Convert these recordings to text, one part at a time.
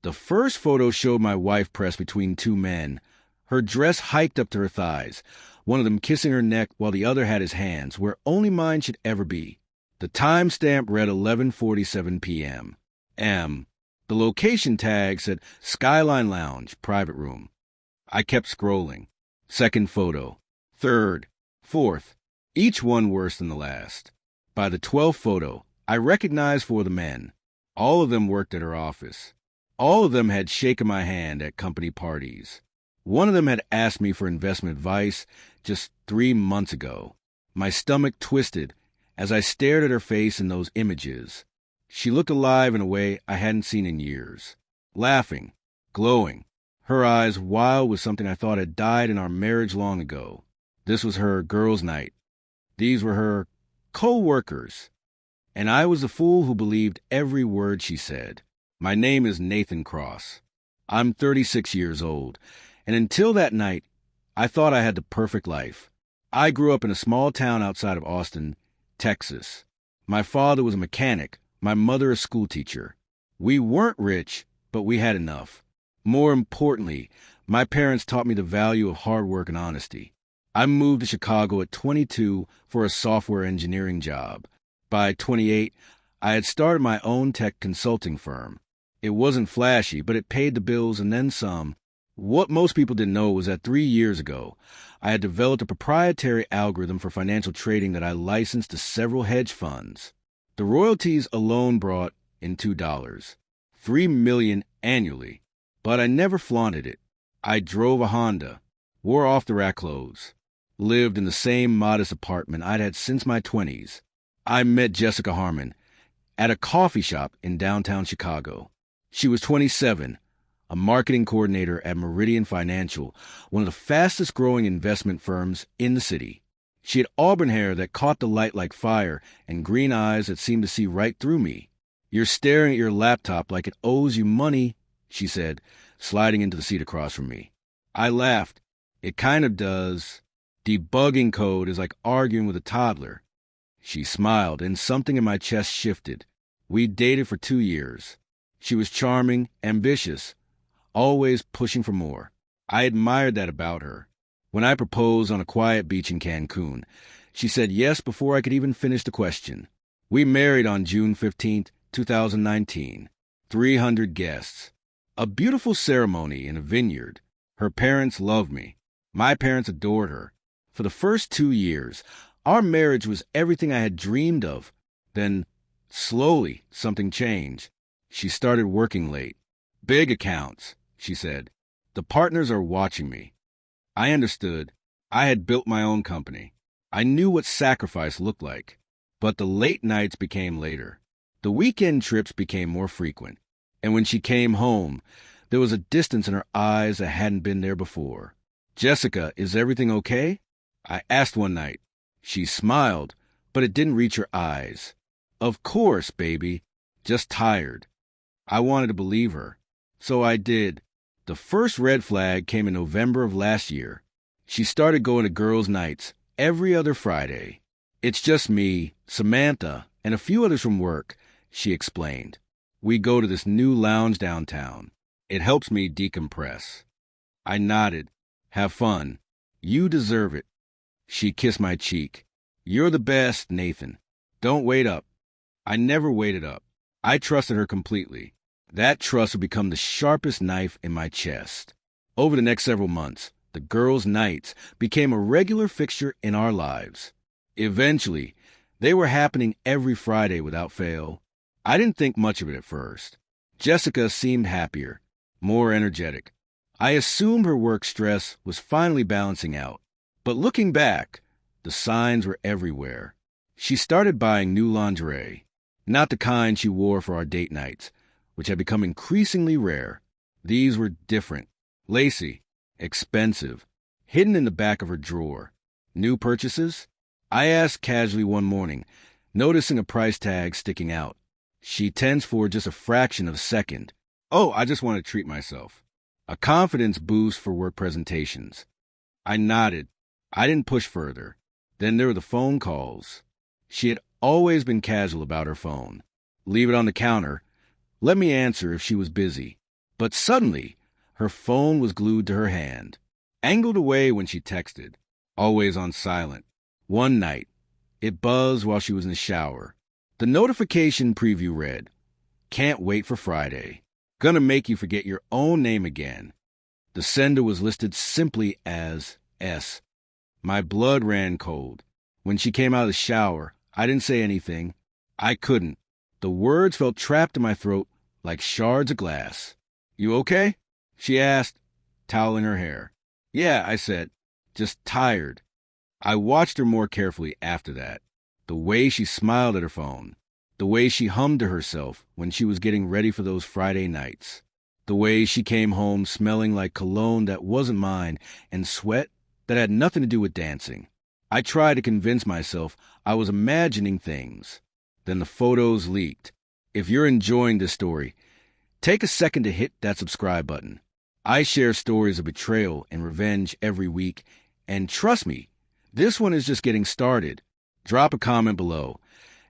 The first photo showed my wife pressed between two men, her dress hiked up to her thighs, one of them kissing her neck while the other had his hands where only mine should ever be. The timestamp read 11:47 p.m. The location tag said Skyline Lounge, private room. I kept scrolling. Second photo. Third. Fourth. Each one worse than the last. By the 12th photo, I recognized four of the men. All of them worked at her office. All of them had shaken my hand at company parties. One of them had asked me for investment advice just 3 months ago. My stomach twisted as I stared at her face in those images. She looked alive in a way I hadn't seen in years. Laughing, glowing, her eyes wild with something I thought had died in our marriage long ago. This was her girls' night. These were her co-workers. And I was the fool who believed every word she said. My name is Nathan Cross. I'm 36 years old, and until that night, I thought I had the perfect life. I grew up in a small town outside of Austin, Texas. My father was a mechanic, my mother a schoolteacher. We weren't rich, but we had enough. More importantly, my parents taught me the value of hard work and honesty. I moved to Chicago at 22 for a software engineering job. By 28, I had started my own tech consulting firm. It wasn't flashy, but it paid the bills and then some. What most people didn't know was that 3 years ago, I had developed a proprietary algorithm for financial trading that I licensed to several hedge funds. The royalties alone brought in $2, $3 million annually, but I never flaunted it. I drove a Honda, wore off-the-rack clothes, lived in the same modest apartment I'd had since my 20s. I met Jessica Harmon at a coffee shop in downtown Chicago. She was 27, a marketing coordinator at Meridian Financial, one of the fastest-growing investment firms in the city. She had auburn hair that caught the light like fire and green eyes that seemed to see right through me. "You're staring at your laptop like it owes you money," she said, sliding into the seat across from me. I laughed. "It kind of does. Debugging code is like arguing with a toddler." She smiled, and something in my chest shifted. We'd dated for 2 years. She was charming, ambitious, always pushing for more. I admired that about her. When I proposed on a quiet beach in Cancun, she said yes before I could even finish the question. We married on June 15, 2019. 300 guests. A beautiful ceremony in a vineyard. Her parents loved me. My parents adored her. For the first 2 years, our marriage was everything I had dreamed of. Then, slowly, something changed. She started working late. "Big accounts," she said. "The partners are watching me." I understood. I had built my own company. I knew what sacrifice looked like. But the late nights became later. The weekend trips became more frequent. And when she came home, there was a distance in her eyes that hadn't been there before. "Jessica, is everything okay?" I asked one night. She smiled, but it didn't reach her eyes. "Of course, baby. Just tired." I wanted to believe her. So I did. The first red flag came in November of last year. She started going to girls' nights every other Friday. "It's just me, Samantha, and a few others from work," she explained. "We go to this new lounge downtown. It helps me decompress." I nodded. "Have fun. You deserve it." She kissed my cheek. "You're the best, Nathan. Don't wait up." I never waited up. I trusted her completely. That trust would become the sharpest knife in my chest. Over the next several months, the girls' nights became a regular fixture in our lives. Eventually, they were happening every Friday without fail. I didn't think much of it at first. Jessica seemed happier, more energetic. I assumed her work stress was finally balancing out. But looking back, the signs were everywhere. She started buying new lingerie, not the kind she wore for our date nights, which had become increasingly rare. These were different, lacy, expensive, hidden in the back of her drawer. New purchases? I asked casually one morning, noticing a price tag sticking out. She tensed for just a fraction of a second. "Oh, I just want to treat myself." A confidence boost for work presentations. I nodded. I didn't push further. Then there were the phone calls. She had always been casual about her phone. "Leave it on the counter. Let me answer if she was busy." But suddenly, her phone was glued to her hand, angled away when she texted, always on silent. One night, it buzzed while she was in the shower. The notification preview read, "Can't wait for Friday. Gonna make you forget your own name again." The sender was listed simply as S. My blood ran cold. When she came out of the shower, I didn't say anything. I couldn't. The words felt trapped in my throat like shards of glass. "You okay?" she asked, toweling her hair. "Yeah," I said, "just tired." I watched her more carefully after that. The way she smiled at her phone. The way she hummed to herself when she was getting ready for those Friday nights. The way she came home smelling like cologne that wasn't mine and sweat that had nothing to do with dancing. I tried to convince myself I was imagining things. Then the photos leaked. If you're enjoying this story, take a second to hit that subscribe button. I share stories of betrayal and revenge every week, and trust me, this one is just getting started. Drop a comment below.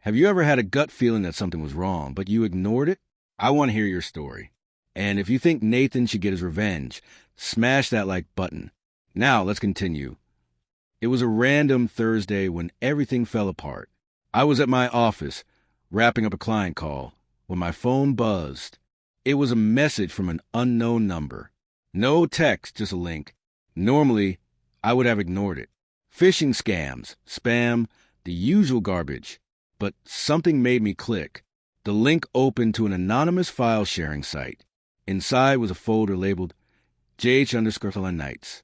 Have you ever had a gut feeling that something was wrong, but you ignored it? I want to hear your story. And if you think Nathan should get his revenge, smash that like button. Now, let's continue. It was a random Thursday when everything fell apart. I was at my office, wrapping up a client call, when my phone buzzed. It was a message from an unknown number. No text, just a link. Normally, I would have ignored it. Phishing scams, spam, the usual garbage. But something made me click. The link opened to an anonymous file-sharing site. Inside was a folder labeled JH_Nights.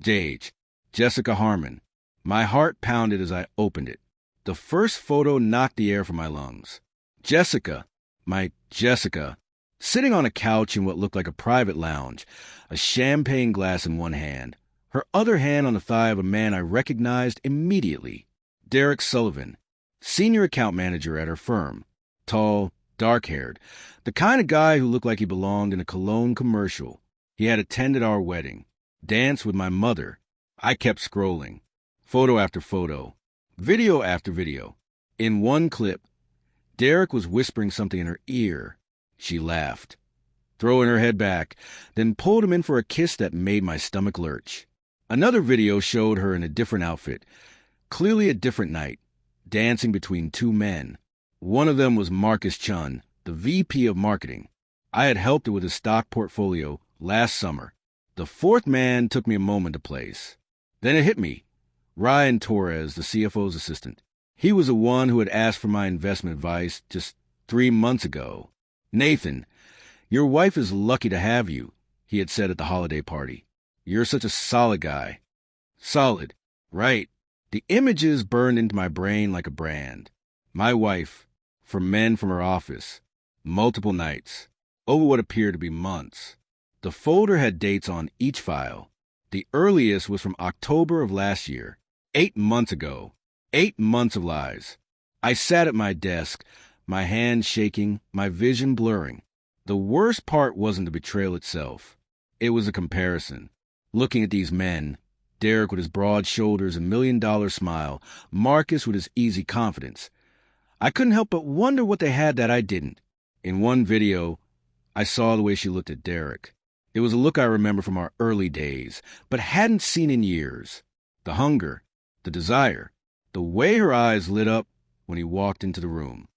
JH, Jessica Harmon. My heart pounded as I opened it. The first photo knocked the air from my lungs. Jessica, my Jessica, sitting on a couch in what looked like a private lounge, a champagne glass in one hand, her other hand on the thigh of a man I recognized immediately. Derek Sullivan, senior account manager at her firm. Tall, dark-haired, the kind of guy who looked like he belonged in a cologne commercial. He had attended our wedding, danced with my mother. I kept scrolling. Photo after photo, video after video. In one clip, Derek was whispering something in her ear. She laughed, throwing her head back, then pulled him in for a kiss that made my stomach lurch. Another video showed her in a different outfit, clearly a different night, dancing between two men. One of them was Marcus Chun, the VP of marketing. I had helped her with his stock portfolio last summer. The fourth man took me a moment to place. Then it hit me. Ryan Torres, the CFO's assistant. He was the one who had asked for my investment advice just 3 months ago. "Nathan, your wife is lucky to have you," he had said at the holiday party. "You're such a solid guy." Solid, right. The images burned into my brain like a brand. My wife, for men from her office, multiple nights, over what appeared to be months. The folder had dates on each file. The earliest was from October of last year, 8 months ago. 8 months of lies. I sat at my desk, my hands shaking, my vision blurring. The worst part wasn't the betrayal itself. It was a comparison. Looking at these men, Derek with his broad shoulders and $1 million smile, Marcus with his easy confidence, I couldn't help but wonder what they had that I didn't. In one video, I saw the way she looked at Derek. It was a look I remember from our early days, but hadn't seen in years. The hunger, the desire, the way her eyes lit up when he walked into the room.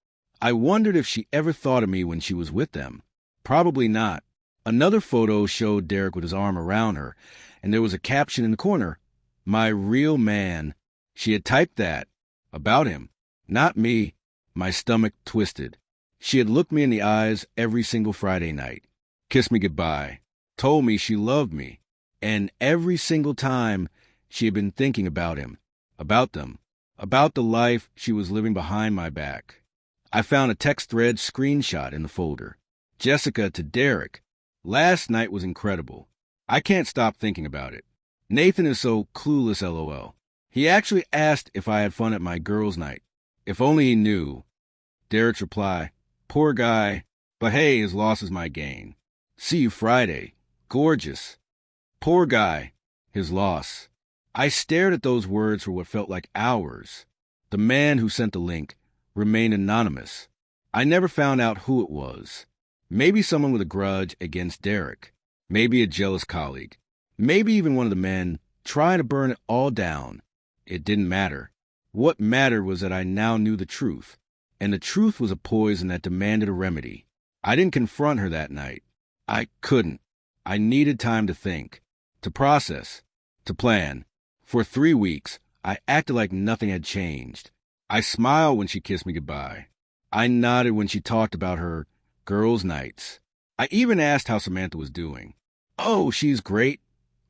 I wondered if she ever thought of me when she was with them. Probably not. Another photo showed Derek with his arm around her, and there was a caption in the corner, "My real man." She had typed that. About him. Not me. My stomach twisted. She had looked me in the eyes every single Friday night, kissed me goodbye, told me she loved me, and every single time she had been thinking about him, about them, about the life she was living behind my back. I found a text thread screenshot in the folder. Jessica to Derek. "Last night was incredible. I can't stop thinking about it. Nathan is so clueless, LOL. He actually asked if I had fun at my girls' night. If only he knew." Derek's reply, "Poor guy, but hey, his loss is my gain. See you Friday. Gorgeous." Poor guy, his loss. I stared at those words for what felt like hours. The man who sent the link remained anonymous. I never found out who it was. Maybe someone with a grudge against Derek. Maybe a jealous colleague. Maybe even one of the men trying to burn it all down. It didn't matter. What mattered was that I now knew the truth. And the truth was a poison that demanded a remedy. I didn't confront her that night. I couldn't. I needed time to think, to process, to plan. For 3 weeks, I acted like nothing had changed. I smiled when she kissed me goodbye. I nodded when she talked about her girls' nights. I even asked how Samantha was doing. "Oh, she's great,"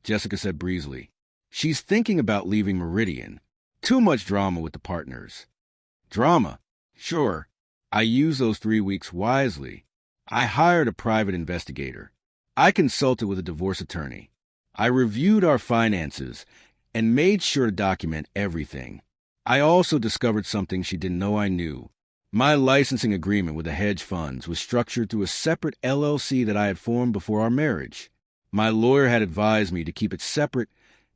Jessica said breezily. "She's thinking about leaving Meridian. Too much drama with the partners." Drama? Sure. I used those 3 weeks wisely. I hired a private investigator. I consulted with a divorce attorney. I reviewed our finances and made sure to document everything. I also discovered something she didn't know I knew. My licensing agreement with the hedge funds was structured through a separate LLC that I had formed before our marriage. My lawyer had advised me to keep it separate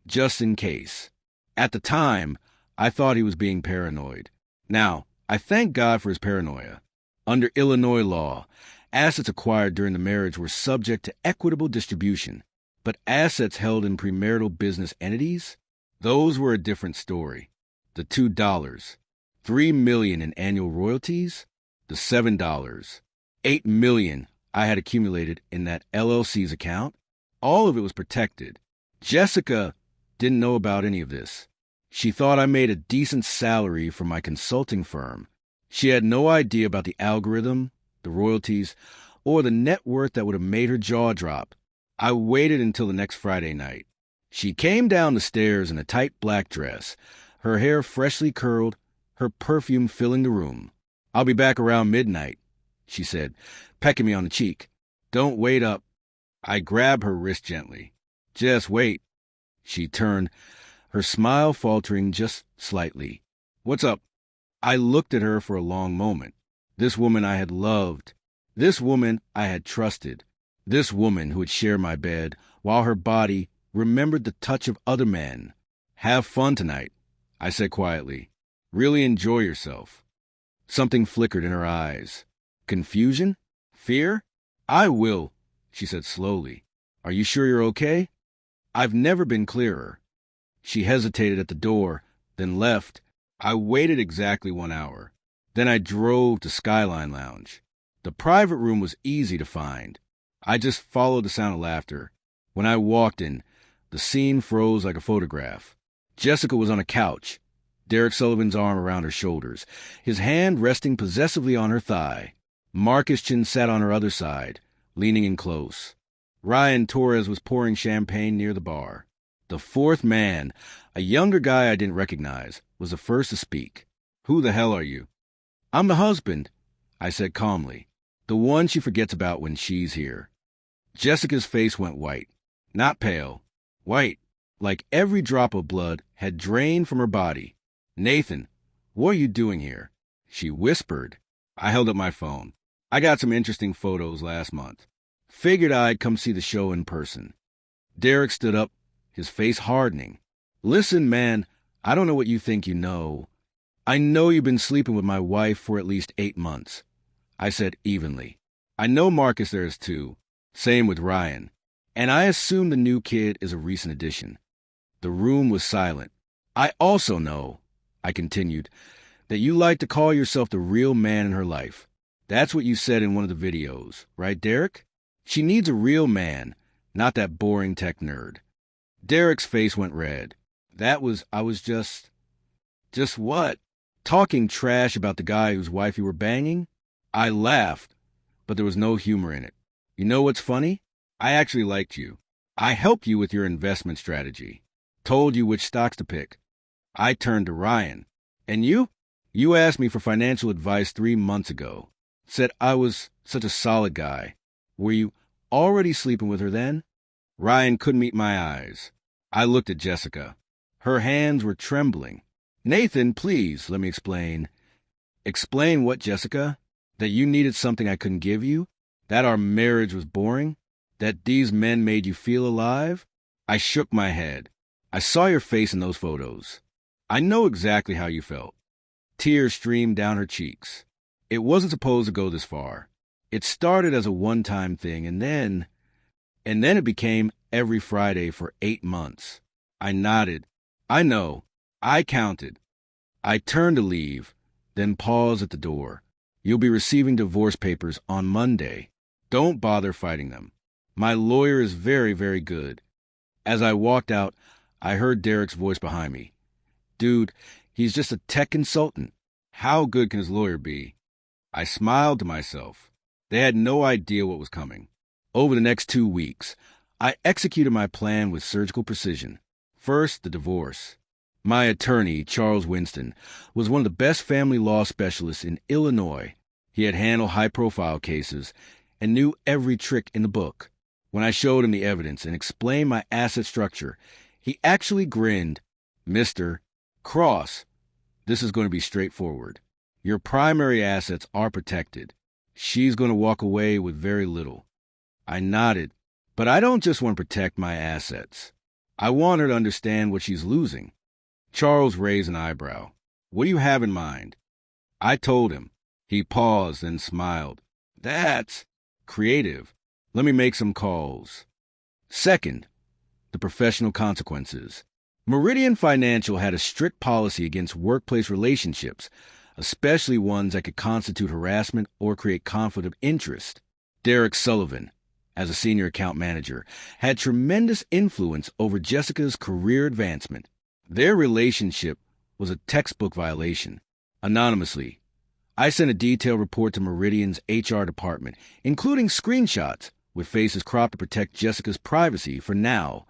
just in case. At the time, I thought he was being paranoid. Now, I thank God for his paranoia. Under Illinois law, assets acquired during the marriage were subject to equitable distribution, but assets held in premarital business entities? Those were a different story. The $2, $3 million in annual royalties, the $7, $8 million I had accumulated in that LLC's account, all of it was protected. Jessica didn't know about any of this. She thought I made a decent salary from my consulting firm. She had no idea about the algorithm, the royalties, or the net worth that would have made her jaw drop. I waited until the next Friday night. She came down the stairs in a tight black dress, her hair freshly curled, her perfume filling the room. "I'll be back around midnight," she said, pecking me on the cheek. "Don't wait up." I grabbed her wrist gently. "Just wait." She turned, her smile faltering just slightly. "What's up?" I looked at her for a long moment. This woman I had loved. This woman I had trusted. This woman who would share my bed, while her body remembered the touch of other men. "Have fun tonight," I said quietly. "Really enjoy yourself." Something flickered in her eyes. Confusion? Fear? "I will," she said slowly. "Are you sure you're okay?" I've never been clearer. She hesitated at the door, then left. I waited exactly 1 hour. Then I drove to Skyline Lounge. The private room was easy to find. I just followed the sound of laughter. When I walked in, the scene froze like a photograph. Jessica was on a couch, Derek Sullivan's arm around her shoulders, his hand resting possessively on her thigh. Marcus Chin sat on her other side, leaning in close. Ryan Torres was pouring champagne near the bar. The fourth man, a younger guy I didn't recognize, was the first to speak. "Who the hell are you?" "I'm the husband," I said calmly. "The one she forgets about when she's here." Jessica's face went white. Not pale. White, like every drop of blood had drained from her body. "Nathan, what are you doing here?" she whispered. I held up my phone. "I got some interesting photos last month. Figured I'd come see the show in person." Derek stood up, his face hardening. "Listen, man, I don't know what you think you know. I know you've been sleeping with my wife for at least 8 months. I said evenly. "I know Marcus there is too. Same with Ryan. And I assume the new kid is a recent addition." The room was silent. "I also know," I continued, "that you like to call yourself the real man in her life. That's what you said in one of the videos, right, Derek? She needs a real man, not that boring tech nerd." Derek's face went red. I was just what? Talking trash about the guy whose wife you were banging? I laughed, but there was no humor in it. "You know what's funny? I actually liked you. I helped you with your investment strategy. Told you which stocks to pick." I turned to Ryan. "And you? You asked me for financial advice 3 months ago. Said I was such a solid guy. Were you already sleeping with her then?" Ryan couldn't meet my eyes. I looked at Jessica. Her hands were trembling. "Nathan, please, let me explain." "Explain what, Jessica? That you needed something I couldn't give you? That our marriage was boring? That these men made you feel alive?" I shook my head. "I saw your face in those photos. I know exactly how you felt." Tears streamed down her cheeks. "It wasn't supposed to go this far. It started as a one-time thing, and then it became every Friday for 8 months. I nodded. I know. I counted. I turned to leave, then paused at the door. You'll be receiving divorce papers on Monday. Don't bother fighting them. My lawyer is very, very good. As I walked out, I heard Derek's voice behind me. Dude, he's just a tech consultant. How good can his lawyer be? I smiled to myself. They had no idea what was coming. Over the next 2 weeks, I executed my plan with surgical precision. First, the divorce. My attorney, Charles Winston, was one of the best family law specialists in Illinois. He had handled high-profile cases and knew every trick in the book. When I showed him the evidence and explained my asset structure, he actually grinned. Mr. Cross, this is going to be straightforward. Your primary assets are protected. She's going to walk away with very little. I nodded. But I don't just want to protect my assets. I want her to understand what she's losing. Charles raised an eyebrow. What do you have in mind? I told him. He paused and smiled. That's creative. Let me make some calls. Second, the professional consequences. Meridian Financial had a strict policy against workplace relationships, especially ones that could constitute harassment or create conflict of interest. Derek Sullivan, as a senior account manager, had tremendous influence over Jessica's career advancement. Their relationship was a textbook violation. Anonymously, I sent a detailed report to Meridian's HR department, including screenshots with faces cropped to protect Jessica's privacy for now.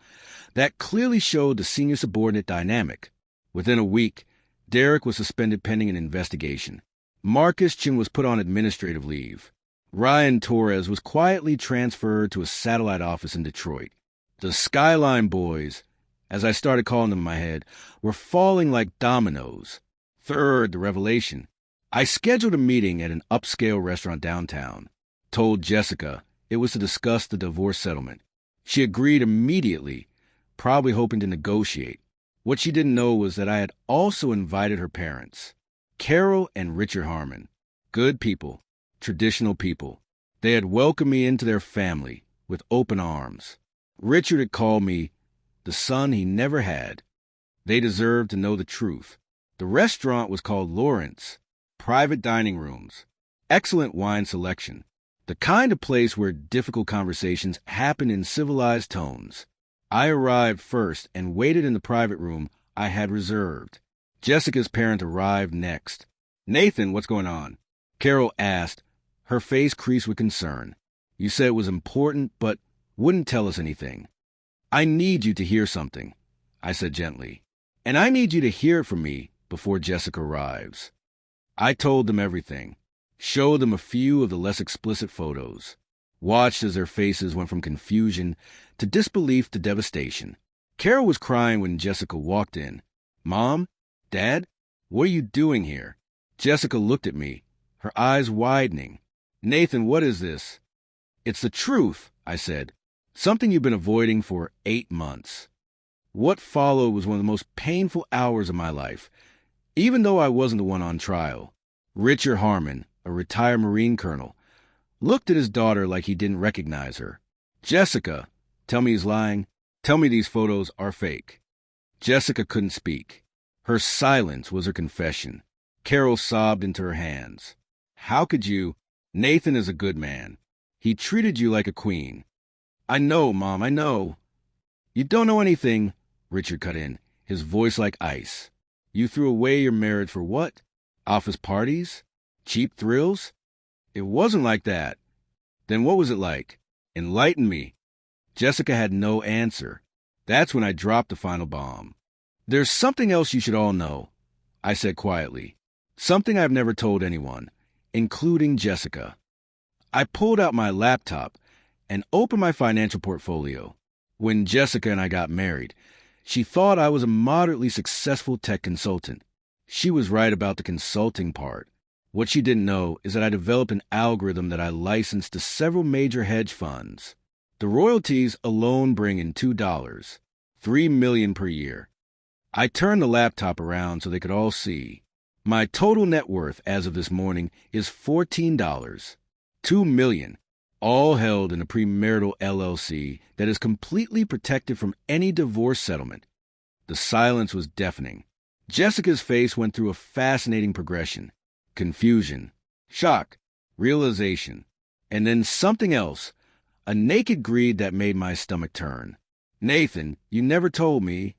That clearly showed the senior subordinate dynamic. Within a week, Derek was suspended pending an investigation. Marcus Chin was put on administrative leave. Ryan Torres was quietly transferred to a satellite office in Detroit. The Skyline Boys, as I started calling them in my head, were falling like dominoes. Third, the revelation. I scheduled a meeting at an upscale restaurant downtown. Told Jessica it was to discuss the divorce settlement. She agreed immediately, probably hoping to negotiate. What she didn't know was that I had also invited her parents, Carol and Richard Harmon. Good people, traditional people. They had welcomed me into their family with open arms. Richard had called me the son he never had. They deserved to know the truth. The restaurant was called Lawrence. Private dining rooms. Excellent wine selection. The kind of place where difficult conversations happen in civilized tones. I arrived first and waited in the private room I had reserved. Jessica's parent arrived next. Nathan, what's going on? Carol asked, her face creased with concern. You said it was important, but wouldn't tell us anything. I need you to hear something, I said gently. And I need you to hear it from me before Jessica arrives. I told them everything. Showed them a few of the less explicit photos. Watched as their faces went from confusion to disbelief to devastation. Carol was crying when Jessica walked in. Mom? Dad? What are you doing here? Jessica looked at me, her eyes widening. Nathan, what is this? It's the truth, I said. Something you've been avoiding for 8 months. What followed was one of the most painful hours of my life, even though I wasn't the one on trial. Richard Harmon, a retired Marine colonel, looked at his daughter like he didn't recognize her. Jessica, tell me he's lying. Tell me these photos are fake. Jessica couldn't speak. Her silence was her confession. Carol sobbed into her hands. How could you? Nathan is a good man. He treated you like a queen. I know, Mom, I know. You don't know anything, Richard cut in, his voice like ice. You threw away your marriage for what? Office parties? Cheap thrills? It wasn't like that. Then what was it like? Enlighten me. Jessica had no answer. That's when I dropped the final bomb. There's something else you should all know, I said quietly. Something I've never told anyone, including Jessica. I pulled out my laptop and opened my financial portfolio. When Jessica and I got married, she thought I was a moderately successful tech consultant. She was right about the consulting part. What she didn't know is that I developed an algorithm that I licensed to several major hedge funds. The royalties alone bring in $2, $3 million per year. I turned the laptop around so they could all see. My total net worth as of this morning is $14. $2 million, all held in a premarital LLC that is completely protected from any divorce settlement. The silence was deafening. Jessica's face went through a fascinating progression. Confusion, shock, realization, and then something else, a naked greed that made my stomach turn. "Nathan, you never told me."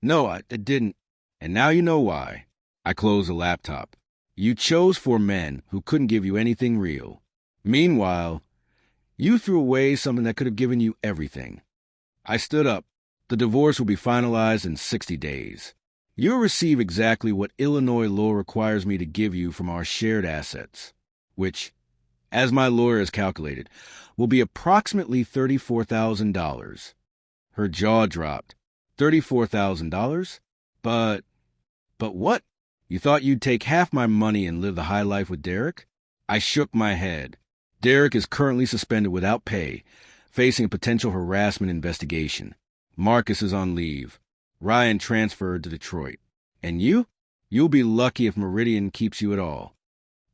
"No, I didn't. And now you know why." I closed the laptop. "You chose for men who couldn't give you anything real. Meanwhile, you threw away something that could have given you everything." I stood up. "The divorce will be finalized in 60 days. You'll receive exactly what Illinois law requires me to give you from our shared assets, which, as my lawyer has calculated, will be approximately $34,000. Her jaw dropped. $34,000? But what? You thought you'd take half my money and live the high life with Derek?" I shook my head. "Derek is currently suspended without pay, facing a potential harassment investigation. Marcus is on leave. Ryan transferred to Detroit. And you? You'll be lucky if Meridian keeps you at all."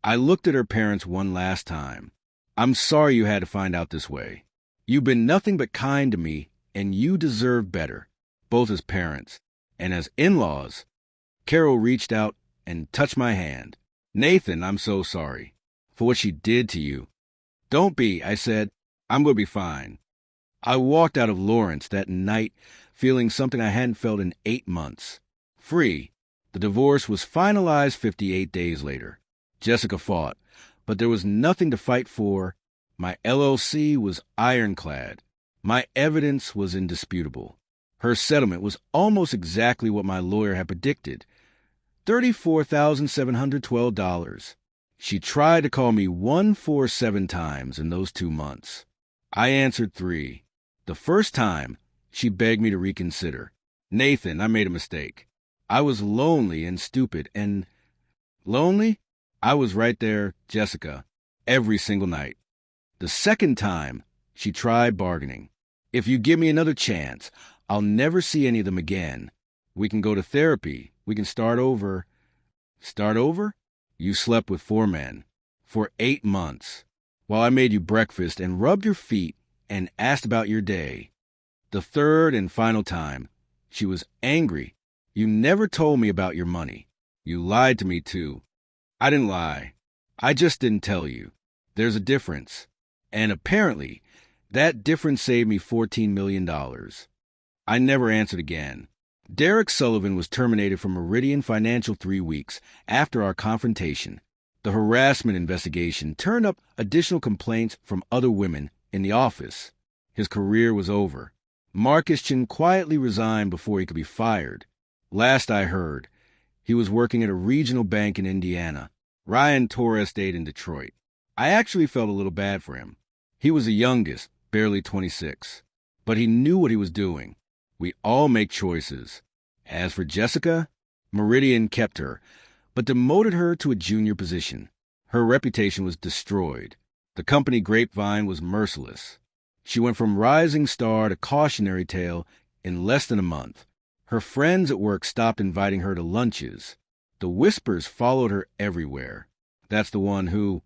I looked at her parents one last time. "I'm sorry you had to find out this way. You've been nothing but kind to me, and you deserve better, both as parents and as in-laws." Carol reached out and touched my hand. "Nathan, I'm so sorry for what she did to you." "Don't be," I said. "I'm going to be fine." I walked out of Lawrence that night feeling something I hadn't felt in 8 months. Free. The divorce was finalized 58 days later. Jessica fought, but there was nothing to fight for. My LLC was ironclad. My evidence was indisputable. Her settlement was almost exactly what my lawyer had predicted. $34,712. She tried to call me 147 times in those 2 months. I answered 3. The first time, she begged me to reconsider. "Nathan, I made a mistake. I was lonely and stupid and..." Lonely? I was right there, Jessica, every single night. The second time, she tried bargaining. "If you give me another chance, I'll never see any of them again. We can go to therapy. We can start over." "Start over? You slept with 4 men for 8 months while I made you breakfast and rubbed your feet and asked about your day." The third and final time, she was angry. "You never told me about your money. You lied to me, too." "I didn't lie. I just didn't tell you. There's a difference. And apparently, that difference saved me $14 million. I never answered again. Derek Sullivan was terminated from Meridian Financial 3 weeks after our confrontation. The harassment investigation turned up additional complaints from other women in the office. His career was over. Marcus Chin quietly resigned before he could be fired. Last I heard, he was working at a regional bank in Indiana. Ryan Torres stayed in Detroit. I actually felt a little bad for him. He was the youngest, barely 26. But he knew what he was doing. We all make choices. As for Jessica, Meridian kept her, but demoted her to a junior position. Her reputation was destroyed. The company Grapevine was merciless. She went from rising star to cautionary tale in less than a month. Her friends at work stopped inviting her to lunches. The whispers followed her everywhere. That's the one who...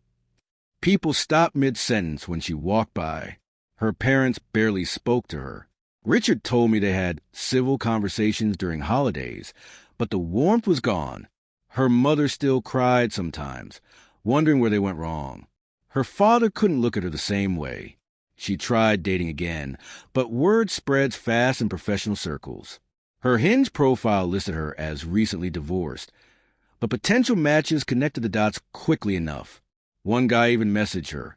People stopped mid-sentence when she walked by. Her parents barely spoke to her. Richard told me they had civil conversations during holidays, but the warmth was gone. Her mother still cried sometimes, wondering where they went wrong. Her father couldn't look at her the same way. She tried dating again, but word spreads fast in professional circles. Her Hinge profile listed her as recently divorced, but potential matches connected the dots quickly enough. One guy even messaged her,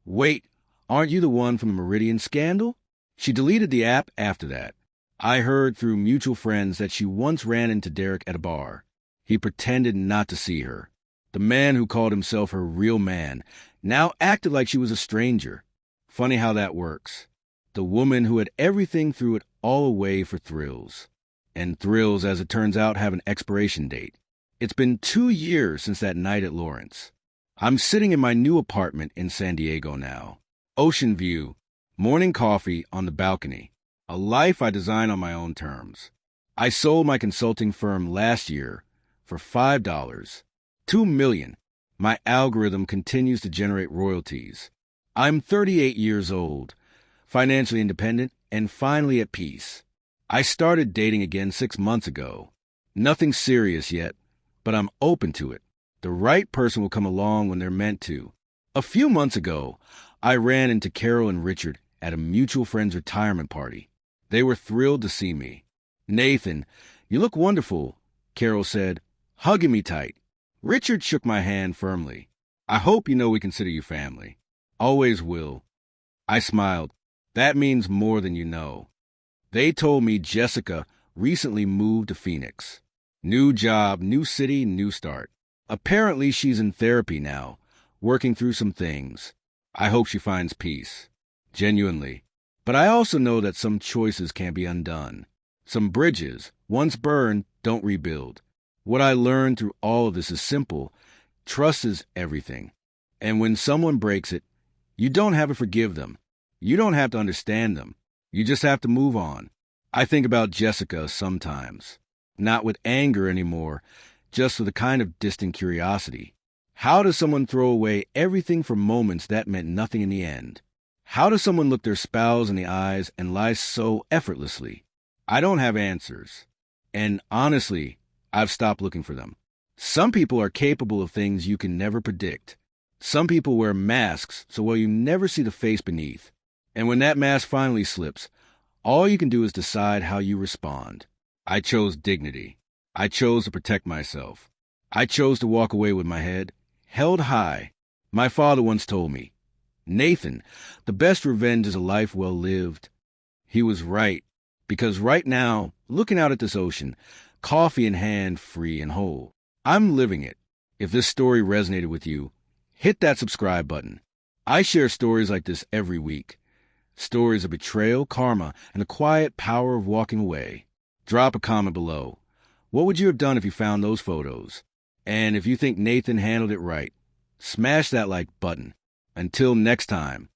"Wait, aren't you the one from the Meridian scandal?" She deleted the app after that. I heard through mutual friends that she once ran into Derek at a bar. He pretended not to see her. The man who called himself her real man now acted like she was a stranger. Funny how that works. The woman who had everything threw it all away for thrills. And thrills, as it turns out, have an expiration date. It's been 2 years since that night at Lawrence. I'm sitting in my new apartment in San Diego now. Ocean view, morning coffee on the balcony. A life I design on my own terms. I sold my consulting firm last year for $5. $2 million. My algorithm continues to generate royalties. I'm 38 years old, financially independent, and finally at peace. I started dating again 6 months ago. Nothing serious yet, but I'm open to it. The right person will come along when they're meant to. A few months ago, I ran into Carol and Richard at a mutual friend's retirement party. They were thrilled to see me. "Nathan, you look wonderful," Carol said, hugging me tight. Richard shook my hand firmly. "I hope you know we consider you family." "Always will." I smiled. "That means more than you know." They told me Jessica recently moved to Phoenix. New job, new city, new start. Apparently she's in therapy now, working through some things. I hope she finds peace. Genuinely. But I also know that some choices can't be undone. Some bridges, once burned, don't rebuild. What I learned through all of this is simple. Trust is everything. And when someone breaks it, you don't have to forgive them. You don't have to understand them. You just have to move on. I think about Jessica sometimes. Not with anger anymore, just with a kind of distant curiosity. How does someone throw away everything for moments that meant nothing in the end? How does someone look their spouse in the eyes and lie so effortlessly? I don't have answers. And honestly, I've stopped looking for them. Some people are capable of things you can never predict. Some people wear masks so you never see the face beneath. And when that mask finally slips, all you can do is decide how you respond. I chose dignity. I chose to protect myself. I chose to walk away with my head held high. My father once told me, "Nathan, the best revenge is a life well lived." He was right, because right now, looking out at this ocean, coffee in hand, free and whole, I'm living it. If this story resonated with you, hit that subscribe button. I share stories like this every week. Stories of betrayal, karma, and the quiet power of walking away. Drop a comment below. What would you have done if you found those photos? And if you think Nathan handled it right, smash that like button. Until next time,